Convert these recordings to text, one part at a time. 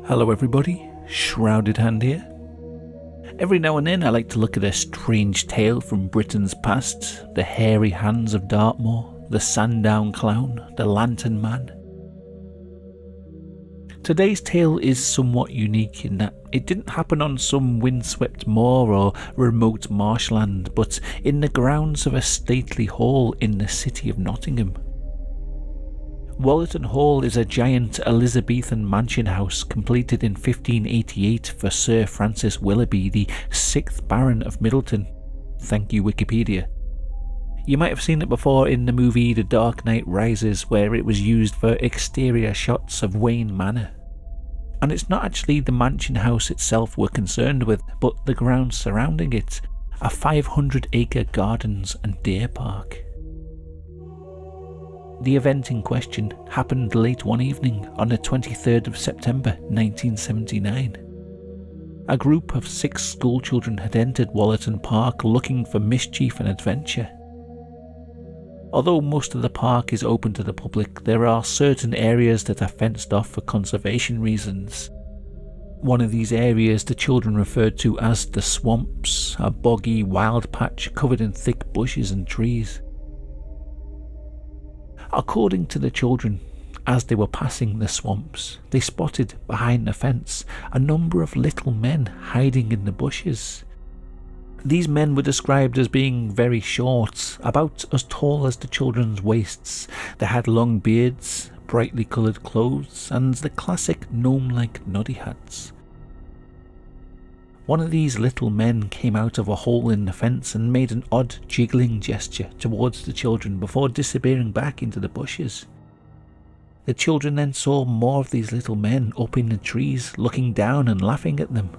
Hello everybody, Shrouded Hand here. Every now and then I like to look at a strange tale from Britain's past, the hairy hands of Dartmoor, the Sandown Clown, the Lantern Man. Today's tale is somewhat unique in that it didn't happen on some windswept moor or remote marshland, but in the grounds of a stately hall in the city of Nottingham. Wollaton Hall is a giant Elizabethan mansion house completed in 1588 for Sir Francis Willoughby, the 6th Baron of Middleton. Thank you, Wikipedia. You might have seen it before in the movie The Dark Knight Rises, where it was used for exterior shots of Wayne Manor. And it's not actually the mansion house itself we're concerned with, but the grounds surrounding it, a 500-acre gardens and deer park. The event in question happened late one evening on the 23rd of September 1979. A group of 6 schoolchildren had entered Wollaton Park looking for mischief and adventure. Although most of the park is open to the public, there are certain areas that are fenced off for conservation reasons. One of these areas the children referred to as the swamps, a boggy wild patch covered in thick bushes and trees. According to the children, as they were passing the swamps, they spotted behind the fence a number of little men hiding in the bushes. These men were described as being very short, about as tall as the children's waists. They had long beards, brightly coloured clothes, and the classic gnome-like noddy hats. One of these little men came out of a hole in the fence and made an odd jiggling gesture towards the children before disappearing back into the bushes. The children then saw more of these little men up in the trees, looking down and laughing at them.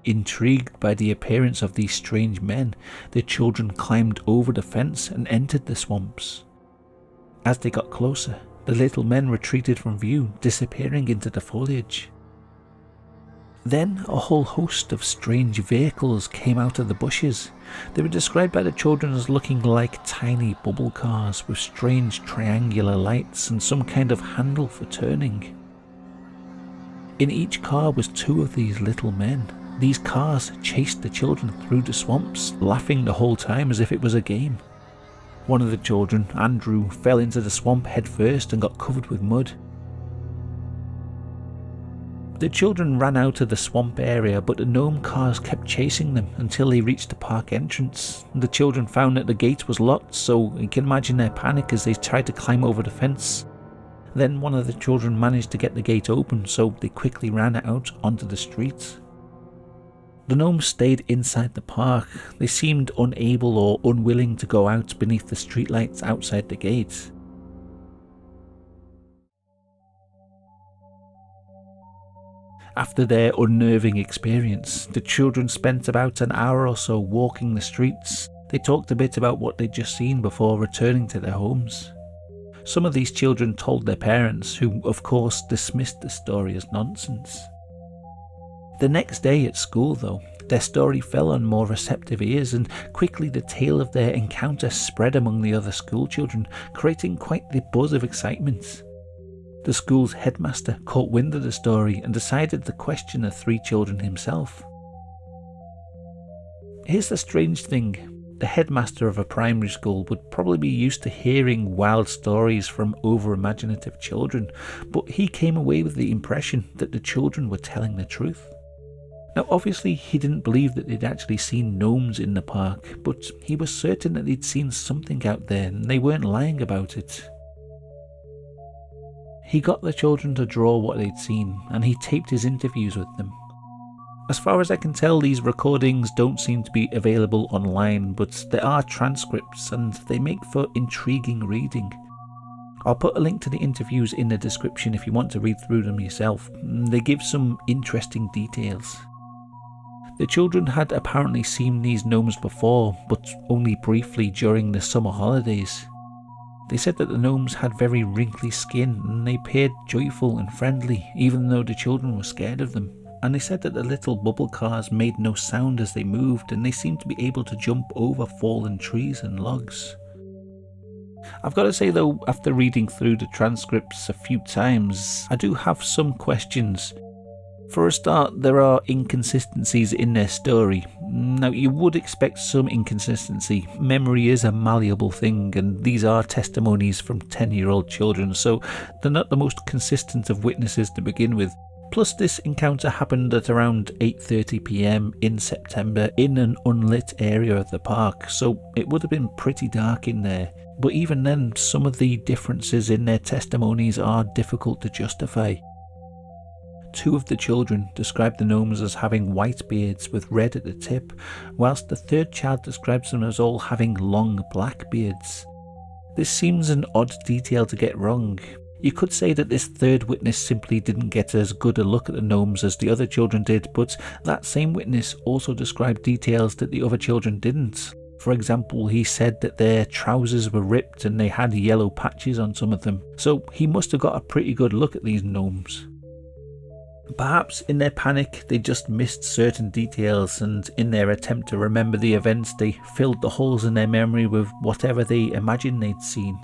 Intrigued by the appearance of these strange men, the children climbed over the fence and entered the swamps. As they got closer, the little men retreated from view, disappearing into the foliage. Then a whole host of strange vehicles came out of the bushes. They were described by the children as looking like tiny bubble cars with strange triangular lights and some kind of handle for turning. In each car was 2 of these little men. These cars chased the children through the swamps, laughing the whole time as if it was a game. One of the children, Andrew, fell into the swamp head first and got covered with mud. The children ran out of the swamp area, but the gnome cars kept chasing them until they reached the park entrance. The children found that the gate was locked, so you can imagine their panic as they tried to climb over the fence. Then one of the children managed to get the gate open, so they quickly ran out onto the street. The gnomes stayed inside the park. They seemed unable or unwilling to go out beneath the streetlights outside the gate. After their unnerving experience, the children spent about an hour or so walking the streets. They talked a bit about what they'd just seen before returning to their homes. Some of these children told their parents, who of course dismissed the story as nonsense. The next day at school though, their story fell on more receptive ears, and quickly the tale of their encounter spread among the other schoolchildren, creating quite the buzz of excitement. The school's headmaster caught wind of the story and decided to question the 3 children himself. Here's the strange thing. The headmaster of a primary school would probably be used to hearing wild stories from over-imaginative children, but he came away with the impression that the children were telling the truth. Now obviously he didn't believe that they'd actually seen gnomes in the park, but he was certain that they'd seen something out there and they weren't lying about it. He got the children to draw what they'd seen, and he taped his interviews with them. As far as I can tell, these recordings don't seem to be available online, but there are transcripts and they make for intriguing reading. I'll put a link to the interviews in the description if you want to read through them yourself. They give some interesting details. The children had apparently seen these gnomes before, but only briefly during the summer holidays. They said that the gnomes had very wrinkly skin and they appeared joyful and friendly, even though the children were scared of them. And they said that the little bubble cars made no sound as they moved, and they seemed to be able to jump over fallen trees and logs. I've got to say though, after reading through the transcripts a few times, I do have some questions. For a start, there are inconsistencies in their story. Now, you would expect some inconsistency. Memory is a malleable thing, and these are testimonies from 10-year-old children, so they're not the most consistent of witnesses to begin with. Plus, this encounter happened at around 8:30 PM in September in an unlit area of the park, so it would have been pretty dark in there. But even then, some of the differences in their testimonies are difficult to justify. 2 of the children described the gnomes as having white beards with red at the tip, whilst the 3rd child describes them as all having long black beards. This seems an odd detail to get wrong. You could say that this 3rd witness simply didn't get as good a look at the gnomes as the other children did, but that same witness also described details that the other children didn't. For example, he said that their trousers were ripped and they had yellow patches on some of them, so he must have got a pretty good look at these gnomes. Perhaps in their panic they just missed certain details, and in their attempt to remember the events they filled the holes in their memory with whatever they imagined they'd seen.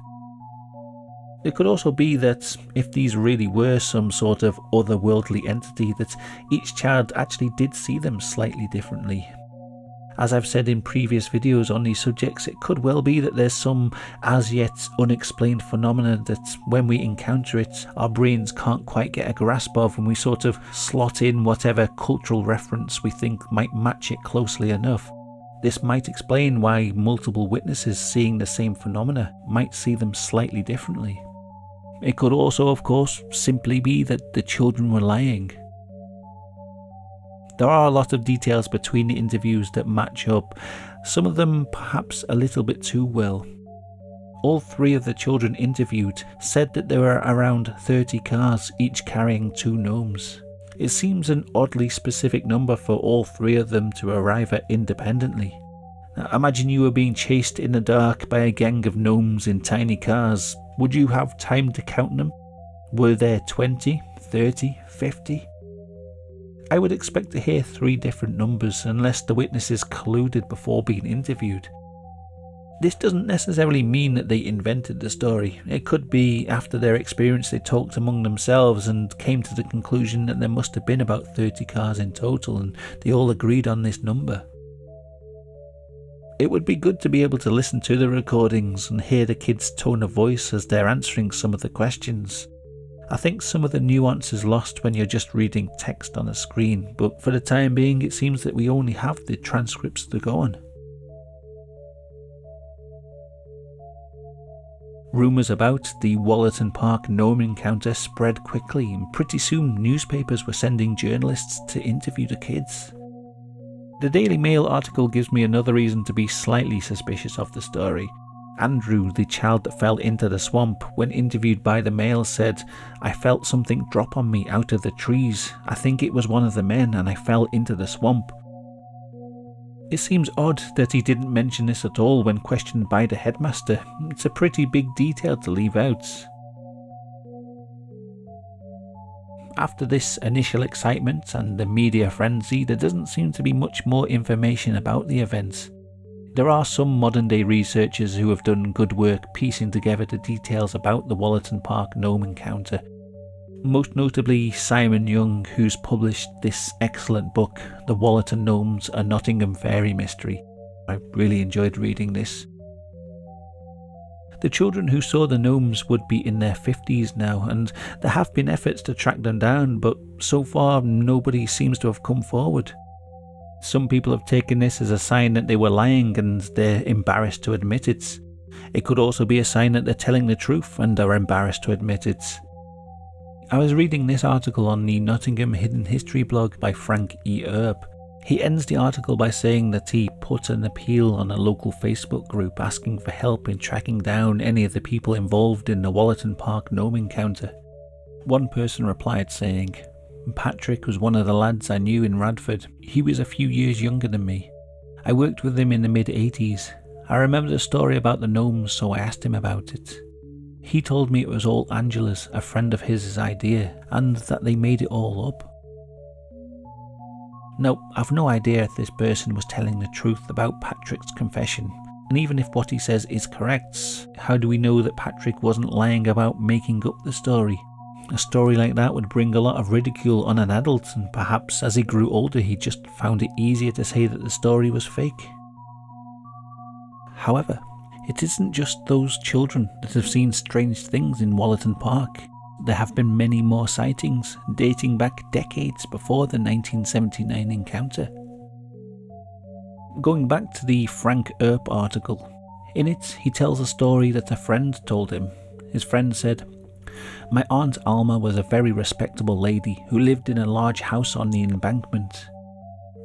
It could also be that if these really were some sort of otherworldly entity, that each child actually did see them slightly differently. As I've said in previous videos on these subjects, it could well be that there's some as yet unexplained phenomena that when we encounter it, our brains can't quite get a grasp of, and we sort of slot in whatever cultural reference we think might match it closely enough. This might explain why multiple witnesses seeing the same phenomena might see them slightly differently. It could also, of course, simply be that the children were lying. There are a lot of details between the interviews that match up, some of them perhaps a little bit too well. All 3 of the children interviewed said that there were around 30 cars, each carrying 2 gnomes. It seems an oddly specific number for all 3 of them to arrive at independently. Now, imagine you were being chased in the dark by a gang of gnomes in tiny cars. Would you have time to count them? Were there 20, 30, 50? I would expect to hear 3 different numbers unless the witnesses colluded before being interviewed. This doesn't necessarily mean that they invented the story. It could be after their experience they talked among themselves and came to the conclusion that there must have been about 30 cars in total, and they all agreed on this number. It would be good to be able to listen to the recordings and hear the kids' tone of voice as they're answering some of the questions. I think some of the nuance is lost when you're just reading text on a screen, but for the time being it seems that we only have the transcripts to go on. Rumours about the Wollaton Park gnome encounter spread quickly, and pretty soon newspapers were sending journalists to interview the kids. The Daily Mail article gives me another reason to be slightly suspicious of the story. Andrew, the child that fell into the swamp, when interviewed by the Mail said, "I felt something drop on me out of the trees. I think it was one of the men and I fell into the swamp." It seems odd that he didn't mention this at all when questioned by the headmaster. It's a pretty big detail to leave out. After this initial excitement and the media frenzy, there doesn't seem to be much more information about the events. There are some modern day researchers who have done good work piecing together the details about the Wollaton Park gnome encounter. Most notably Simon Young, who's published this excellent book, The Wollaton Gnomes, a Nottingham Fairy Mystery. I really enjoyed reading this. The children who saw the gnomes would be in their 50s now, and there have been efforts to track them down, but so far nobody seems to have come forward. Some people have taken this as a sign that they were lying and they're embarrassed to admit it. It could also be a sign that they're telling the truth and are embarrassed to admit it. I was reading this article on the Nottingham Hidden History blog by Frank E. Earp. He ends the article by saying that he put an appeal on a local Facebook group asking for help in tracking down any of the people involved in the Wollaton Park gnome encounter. One person replied saying, "Patrick was one of the lads I knew in Radford. He was a few years younger than me. I worked with him in the mid-80s. I remember the story about the gnomes, so I asked him about it. He told me it was all Angela's, a friend of his, idea, and that they made it all up." Now, I've no idea if this person was telling the truth about Patrick's confession. And even if what he says is correct, how do we know that Patrick wasn't lying about making up the story? A story like that would bring a lot of ridicule on an adult, and perhaps as he grew older he just found it easier to say that the story was fake. However, it isn't just those children that have seen strange things in Wollaton Park. There have been many more sightings, dating back decades before the 1979 encounter. Going back to the Frank Earp article, in it he tells a story that a friend told him. His friend said, "My Aunt Alma was a very respectable lady who lived in a large house on the embankment.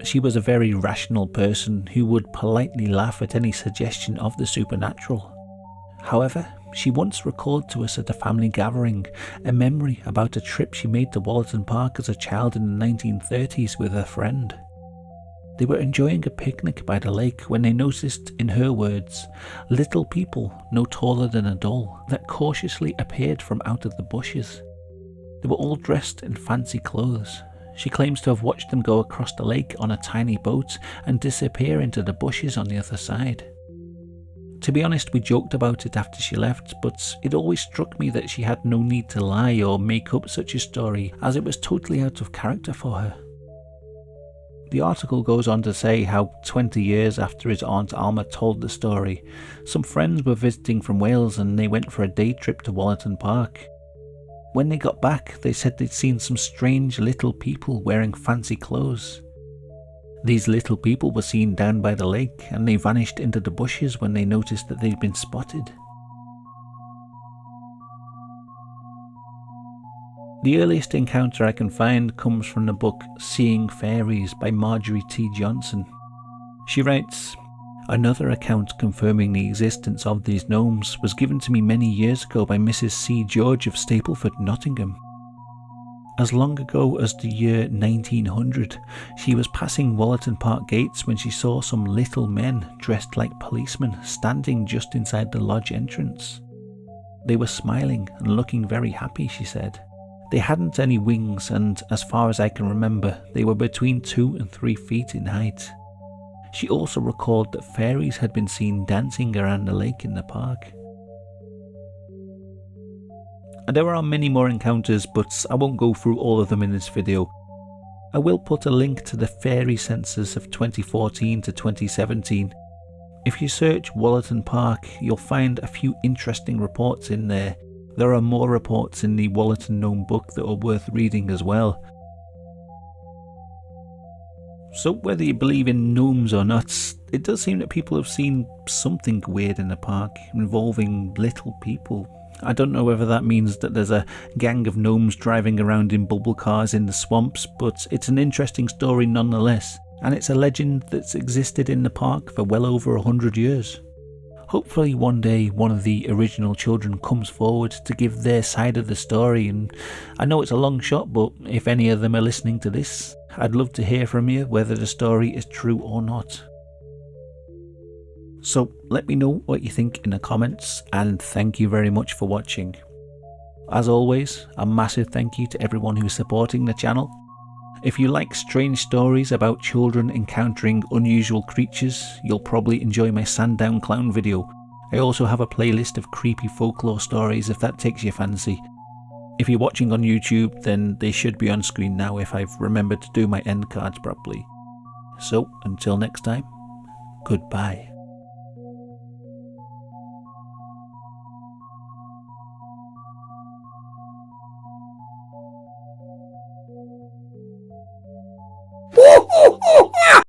She was a very rational person who would politely laugh at any suggestion of the supernatural. However, she once recalled to us at a family gathering a memory about a trip she made to Wollaton Park as a child in the 1930s with a friend. They were enjoying a picnic by the lake when they noticed, in her words, little people no taller than a doll that cautiously appeared from out of the bushes. They were all dressed in fancy clothes. She claims to have watched them go across the lake on a tiny boat and disappear into the bushes on the other side. To be honest, we joked about it after she left, but it always struck me that she had no need to lie or make up such a story, as it was totally out of character for her." The article goes on to say how 20 years after his Aunt Alma told the story, some friends were visiting from Wales and they went for a day trip to Wollaton Park. When they got back, they said they'd seen some strange little people wearing fancy clothes. These little people were seen down by the lake and they vanished into the bushes when they noticed that they'd been spotted. The earliest encounter I can find comes from the book Seeing Fairies by Marjorie T. Johnson. She writes, "Another account confirming the existence of these gnomes was given to me many years ago by Mrs. C. George of Stapleford, Nottingham. As long ago as the year 1900, she was passing Wollaton Park gates when she saw some little men dressed like policemen standing just inside the lodge entrance. They were smiling and looking very happy," she said. "They hadn't any wings and, as far as I can remember, they were between 2 and 3 feet in height." She also recalled that fairies had been seen dancing around the lake in the park. And there are many more encounters, but I won't go through all of them in this video. I will put a link to the fairy census of 2014 to 2017. If you search Wollaton Park, you'll find a few interesting reports in there. There are more reports in the Wollaton Gnome book that are worth reading as well. So whether you believe in gnomes or not, it does seem that people have seen something weird in the park involving little people. I don't know whether that means that there's a gang of gnomes driving around in bubble cars in the swamps, but it's an interesting story nonetheless, and it's a legend that's existed in the park for well over 100 years. Hopefully one day one of the original children comes forward to give their side of the story, and I know it's a long shot, but if any of them are listening to this, I'd love to hear from you whether the story is true or not. So let me know what you think in the comments, and thank you very much for watching. As always, a massive thank you to everyone who's supporting the channel. If you like strange stories about children encountering unusual creatures, you'll probably enjoy my Sandown Clown video. I also have a playlist of creepy folklore stories if that takes your fancy. If you're watching on YouTube, then they should be on screen now if I've remembered to do my end cards properly. So until next time, goodbye.